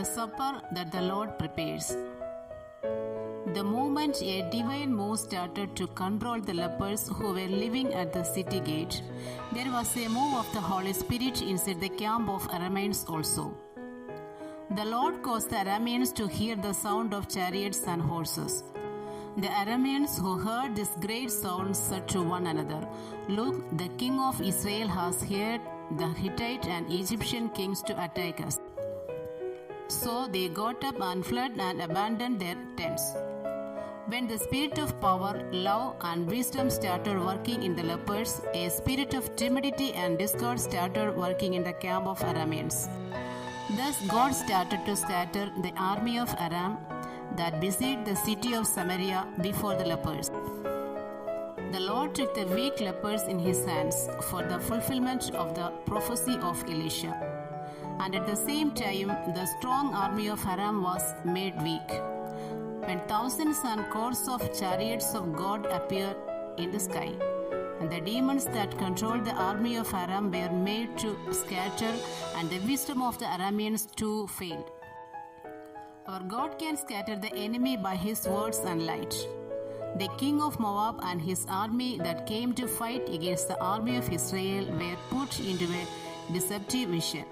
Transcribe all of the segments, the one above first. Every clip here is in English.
The supper that the Lord prepares. The moment a divine move started to control the lepers who were living at the city gate, there was a move of the Holy Spirit inside the camp of Arameans also. The Lord caused the Arameans to hear the sound of chariots and horses. The Arameans who heard this great sound said to one another, "Look, the king of Israel has hired the Hittite and Egyptian kings to attack us." So they got up and fled and abandoned their tents. When the spirit of power, love, and wisdom started working in the lepers, a spirit of timidity and discord started working in the camp of Arameans. Thus God started to scatter the army of Aram that besieged the city of Samaria before the lepers. The Lord took the weak lepers in his hands for the fulfillment of the prophecy of Elisha. And at the same time, the strong army of Aram was made weak. When thousands and crores of chariots of God appeared in the sky, and the demons that controlled the army of Aram were made to scatter, and the wisdom of the Arameans too failed. Our God can scatter the enemy by his words and light. The king of Moab and his army that came to fight against the army of Israel were put into a deceptive vision.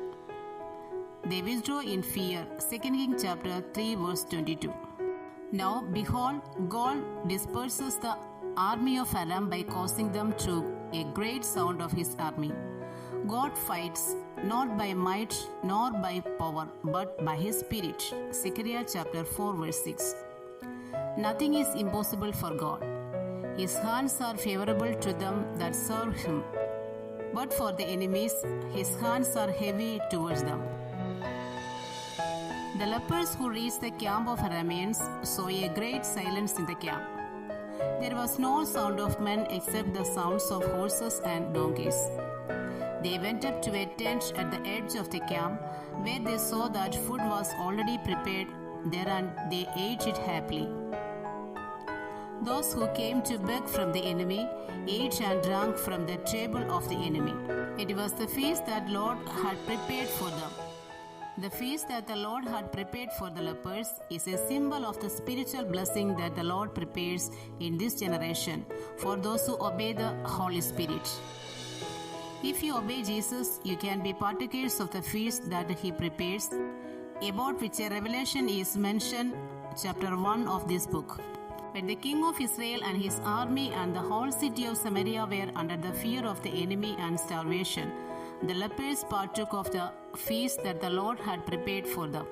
They withdrew in fear. 2 Kings chapter 3 verse 22. Now behold, God disperses the army of Aram by causing them to a great sound of his army. God fights not by might nor by power, but by his spirit. Zechariah chapter 4 verse 6. Nothing is impossible for God. His hands are favorable to them that serve him, but for the enemies, his hands are heavy towards them. The lepers who reached the camp of Arameans saw a great silence in the camp. There was no sound of men except the sounds of horses and donkeys. They went up to a tent at the edge of the camp, where they saw that food was already prepared there, and they ate it happily. Those who came to beg from the enemy ate and drank from the table of the enemy. It was the feast that Lord had prepared for them. The feast that the Lord had prepared for the lepers is a symbol of the spiritual blessing that the Lord prepares in this generation for those who obey the Holy Spirit. If you obey Jesus, you can be partakers of the feast that he prepares, about which a revelation is mentioned, chapter 1 of this book. When the king of Israel and his army and the whole city of Samaria were under the fear of the enemy and starvation, the lepers partook of the feast that the Lord had prepared for them.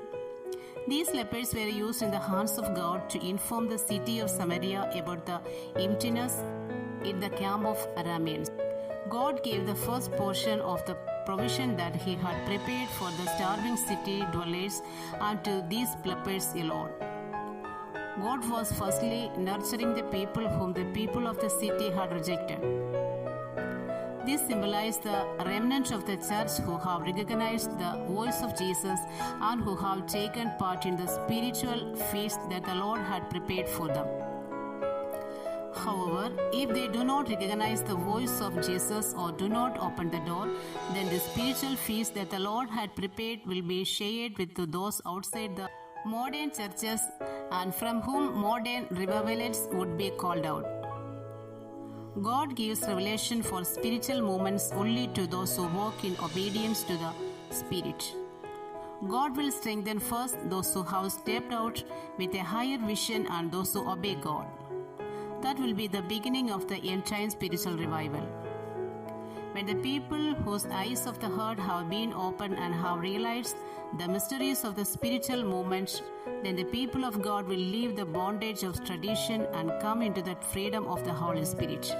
These lepers were used in the hands of God to inform the city of Samaria about the emptiness in the camp of Arameans. God gave the first portion of the provision that he had prepared for the starving city dwellers unto these lepers alone. God was firstly nurturing the people whom the people of the city had rejected. This symbolized the remnant of the church who have recognized the voice of Jesus and who have taken part in the spiritual feast that the Lord had prepared for them. However, if they do not recognize the voice of Jesus or do not open the door, then the spiritual feast that the Lord had prepared will be shared with those outside the modern churches and from whom modern revivalists would be called out. God gives revelation for spiritual moments only to those who walk in obedience to the Spirit. God will strengthen first those who have stepped out with a higher vision and those who obey God. That will be the beginning of the end-time spiritual revival. When the people whose eyes of the heart have been opened and have realized the mysteries of the spiritual movement, then the people of God will leave the bondage of tradition and come into the freedom of the Holy Spirit.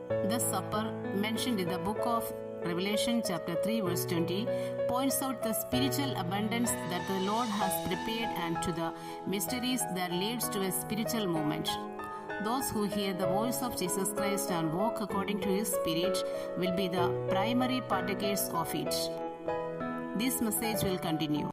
The supper mentioned in the book of Revelation chapter 3 verse 20 points out the spiritual abundance that the Lord has prepared and to the mysteries that leads to a spiritual movement. Those who hear the voice of Jesus Christ and walk according to his Spirit will be the primary partakers of it. This message will continue.